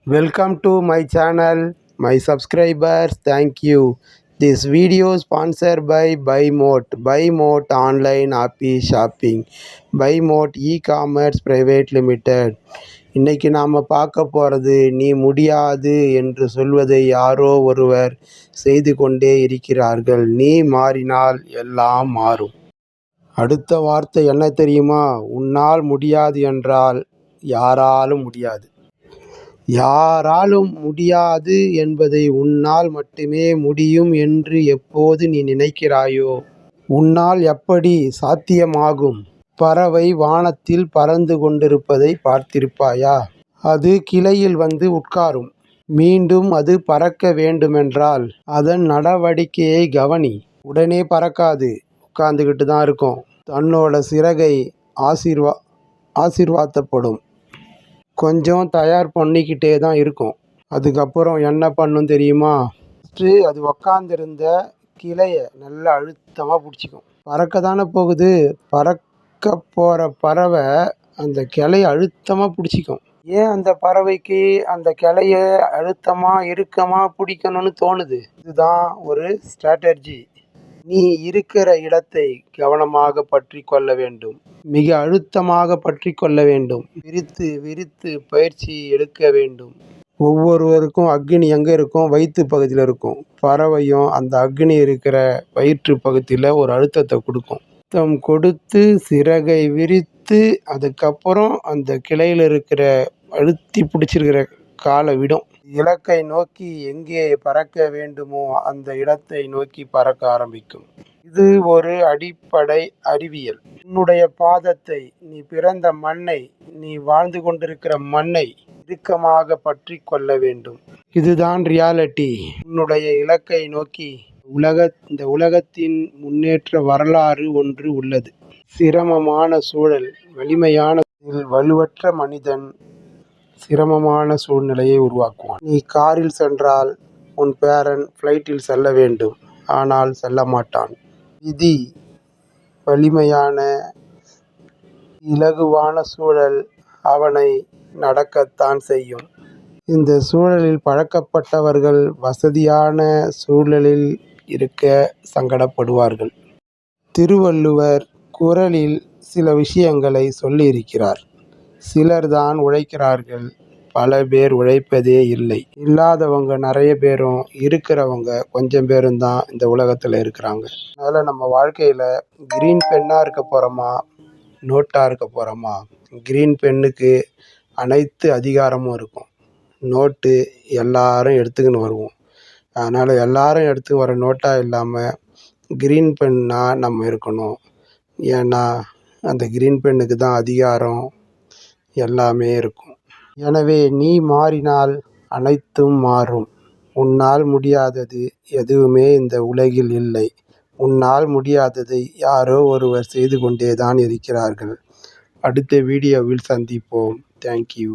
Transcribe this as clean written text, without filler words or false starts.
Welcome to my channel, my subscribers. Thank you. This video sponsored by BuyMote. BuyMote online happy shopping. BuyMote e-commerce private limited. இன்னைக்கு நாம் பார்க்க போகிறது, நீ முடியாது என்று சொல்வதை யாரோ ஒருவர் செய்து கொண்டே இருக்கிறார்கள். நீ மாறினால் எல்லாம் மாறும். அடுத்த வார்த்தை என்ன தெரியுமா? உன்னால் முடியாது என்றால் யாராலும் முடியாது. யாராலும் முடியாது என்பதை உன்னால் மட்டுமே முடியும் என்று எப்போது நீ நினைக்கிறாயோ, உன்னால் எப்படி சாத்தியமாகும்? பறவை வானத்தில் பறந்து கொண்டிருப்பதை பார்த்திருப்பாயா? அது கிளையில் வந்து உட்காரும். மீண்டும் அது பறக்க வேண்டுமென்றால் அதன் நடவடிக்கையை கவனி. உடனே பறக்காது, உட்கார்ந்துக்கிட்டு தான் இருக்கும். தன்னோட சிறகை ஆசீர்வாதப்படும். கொஞ்சம் தயார் பண்ணிக்கிட்டே தான் இருக்கும். அதுக்கப்புறம் என்ன பண்ணும் தெரியுமா? ஃபஸ்ட்டு அது உக்காந்துருந்த கிளையை நல்லா அழுத்தமாக பிடிச்சிக்கும். பறக்க தானே போகுது. பறக்க போகிற பறவை அந்த கிளையை அழுத்தமாக பிடிச்சிக்கும். ஏன் அந்த பறவைக்கு அந்த கிளையை அழுத்தமாக இறுக்கமாக பிடிக்கணும்னு தோணுது? இதுதான் ஒரு ஸ்ட்ராட்டஜி. நீ இருக்கிற இடத்தை கவனமாக பற்றி கொள்ள வேண்டும். மிக அழுத்தமாக பற்றி கொள்ள வேண்டும். விரித்து விரித்து பயிற்சி எடுக்க வேண்டும். ஒவ்வொருவருக்கும் அக்னி எங்கே இருக்கும்? வயிற்று பகுதியில் இருக்கும். பறவையும் அந்த அக்னி இருக்கிற வயிற்று பகுதியில் ஒரு அழுத்தத்தை கொடுக்கும். அழுத்தம் கொடுத்து சிறகை விரித்து அதுக்கப்புறம் அந்த கிளையில் இருக்கிற அழுத்தி பிடிச்சிருக்கிற காலை விடும். இலக்கை நோக்கி எங்கே பறக்க வேண்டுமோ அந்த இடத்தை நோக்கி பறக்க ஆரம்பிக்கும். இது ஒரு அடிப்படை அறிவியல். உன்னுடைய பாதத்தை, நீ பிறந்த மண்ணை, நீ வாழ்ந்து கொண்டிருக்கிற மண்ணை இறுக்கமாக பற்றி கொள்ள வேண்டும். இதுதான் ரியாலிட்டி. உன்னுடைய இலக்கை நோக்கி இந்த உலகத்தின் முன்னேற்ற வரலாறு ஒன்று உள்ளது. சிரமமான சூழல், வலுவற்ற மனிதன் சிரமமான சூழ்நிலையை உருவாக்குவான். நீ காரில் சென்றால் உன் பேரன் ஃப்ளைட்டில் செல்ல வேண்டும், ஆனால் செல்ல மாட்டான். விதி வலிமையான இலகுவான சூழல் அவனை நடக்கத்தான் செய்யும். இந்த சூழலில் பழக்கப்பட்டவர்கள் வசதியான சூழலில் இருக்க சங்கடப்படுவார்கள். திருவள்ளுவர் குறளில் சில விஷயங்களை சொல்லியிருக்கிறார். சிலர்தான் உழைக்கிறார்கள், பல பேர் உழைப்பதே இல்லை. இல்லாதவங்க நிறைய பேரும், இருக்கிறவங்க கொஞ்சம் பேரும் தான் இந்த உலகத்தில் இருக்கிறாங்க. அதனால் நம்ம வாழ்க்கையில் கிரீன் பென்னாக இருக்க போகிறோமா, நோட்டாக இருக்க போகிறோமா? கிரீன் பென்னுக்கு அனைத்து அதிகாரமும் இருக்கும். நோட்டு எல்லாரும் எடுத்துக்கின்னு வருவோம். அதனால் எல்லாரும் எடுத்து வர நோட்டாக இல்லாமல் கிரீன் பென்னாக நம்ம இருக்கணும். ஏன்னா அந்த கிரீன் பென்னுக்கு தான் அதிகாரம் எல்லாமே இருக்கும். எனவே நீ மாறினால் அனைத்தும் மாறும். உன்னால் முடியாதது எதுவுமே இந்த உலகில் இல்லை. உன்னால் முடியாததை யாரோ ஒருவர் செய்து கொண்டே தான் இருக்கிறார்கள். அடுத்த வீடியோவில் சந்திப்போம். தேங்க்யூ.